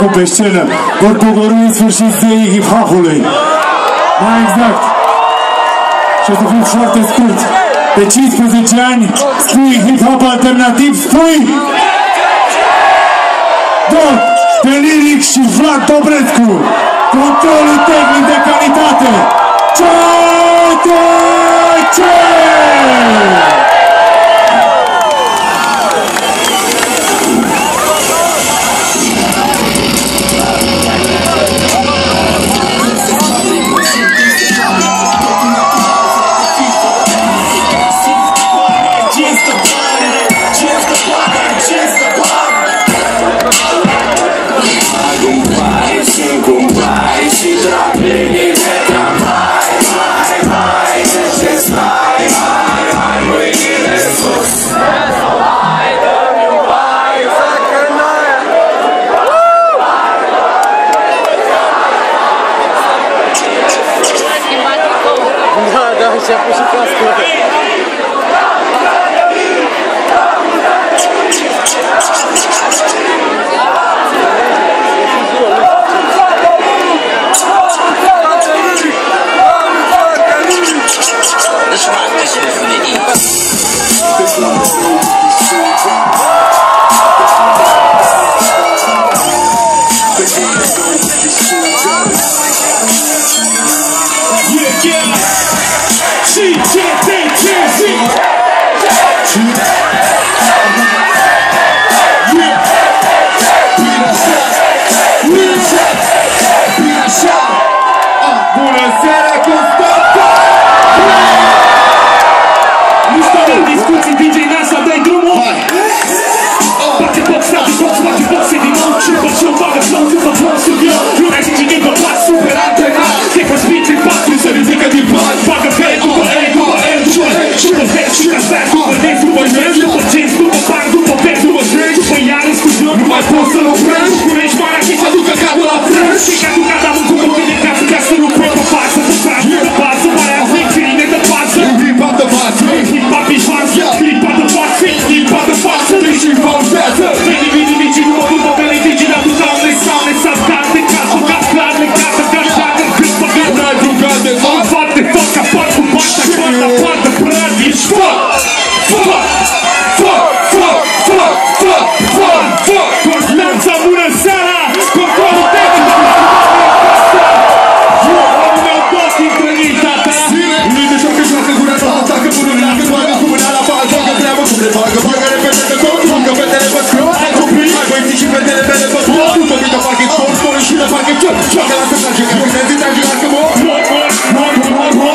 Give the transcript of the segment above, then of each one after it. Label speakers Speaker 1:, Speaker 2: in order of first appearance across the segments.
Speaker 1: pe scenă, vor pogorâ în sfârșit zeii hip-hop-ului. Mai exact. Și o să fiu foarte scurt. De 15 ani spui hip-hop alternativ, spui Doc, pe Lyric și Vlad Dobrescu. Controlul tehnic de calitate. Ce?
Speaker 2: Și-a pus și cască.
Speaker 3: Let's rock this shit for the East.
Speaker 1: Bună seara, Constanța!
Speaker 4: Nu stau în discuții, DJ Nasa, dai drumul? Bate box, bate box, bate box, e din nou. Și după ce o bagă flow, după flow studio. Lumea zice că e bărbat super antrenat. Te că speed în patru, se ridică din bani. Bagă pe după E, după L, după R. Și după Z, și după Z, după D, după J, după jeans, după bar, după P, după J. După Iarăs cu J, nu mai poți să-l oprești. Curești marachi, să ducă capul la frânt. Și că aduc adamul cu copii de casă, ca să nu plec pe față. Pe frate de bază, pare a fi firine de față.
Speaker 1: Hip-hop de față,
Speaker 4: hip-hop e față, hip-hop de față, hip-hop de față.
Speaker 1: și pauzează.
Speaker 4: Veni, vini, mici, nu mă duc pe pele, digi, dar tu doamne, saune, s-a scat, de casă, gat, clar, legată, gata, cât păgat.
Speaker 1: N-ai jucat de
Speaker 4: Am foarte foc, apar cu bata, coata, poartă, prad, ești foc. Constanța, bună seara! Controlul tehnic! Omul meu tot intrănit, tata!
Speaker 1: Nu te joc că joacă gura ta, atacă bunul leagă, toarcă cu mâna la bal, joacă treabă cum le bagă, bagă repede de tot, joacă fetele pe scrot, ai copii, ai băieții și fetele pe sport, după mine facă sport, sport și le facă ciot, joacă la să trage, ca mine zi, ai jucat că mor,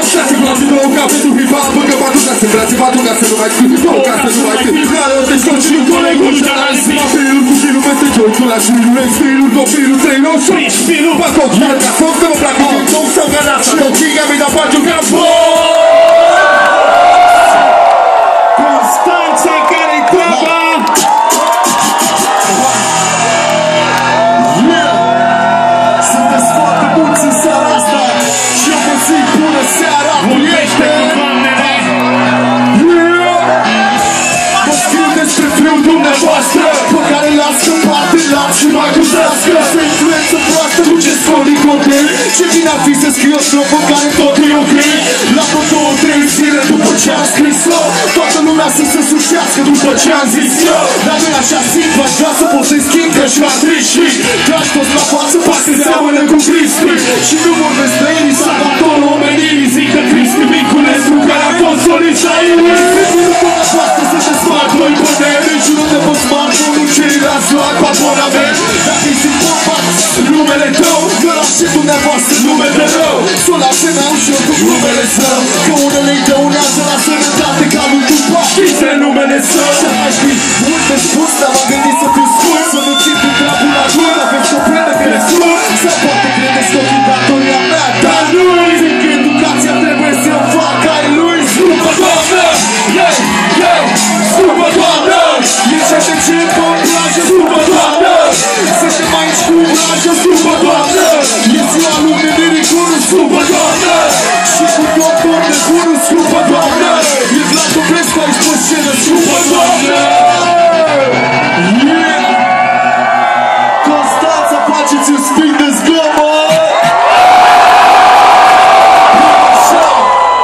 Speaker 1: și se place două ca pentru hip-hop, încă patru ca se brațe, patru ca să nu mai scrii, două ca să nu mai scrii, care o te scot și nu colegul și analizi, filul cu filul peste jocul, la șilul, ex-filul, copilul, trăinul,
Speaker 4: Filul,
Speaker 1: pa tot, iar ca foc, să mă placă din tot, să-mi gănați, tot figa mi da faci un cap,
Speaker 4: Constanța, care-i treaba?
Speaker 1: Sunteți foarte mulți în seara asta și eu vă zic bună seara,
Speaker 4: Vorbește cu doamnele!
Speaker 1: vă scriu despre fiul dumneavoastră, pe care l-a scăpat de lat și mai guzească. Să influență proastă, nu ce scoli copii, ce bine ar fi să scrie o strofă care tot e ok. La vreo 2-3 zile după ce am scris-o, toată lumea să se sușească după ce am zis eu. Dar nu așa simt, v-aș vrea să pot să-i schimb, că și m-am triși. Dragi toți la față, parcă seamănă cu Cristi. Și nu vorbesc străinii, salvatorul omenirii. Zic că Cristi Miculescu, care a fost solist la inimii. Nu pot poate să te smart, noi poteri, niciunul de pe smartphone-ul ceilalți luat patona mea. Dacă-i simt pompat, numele tău, că la și dumneavoastră numele rău. Sunt la semea și eu cu numele său, că unele-i dă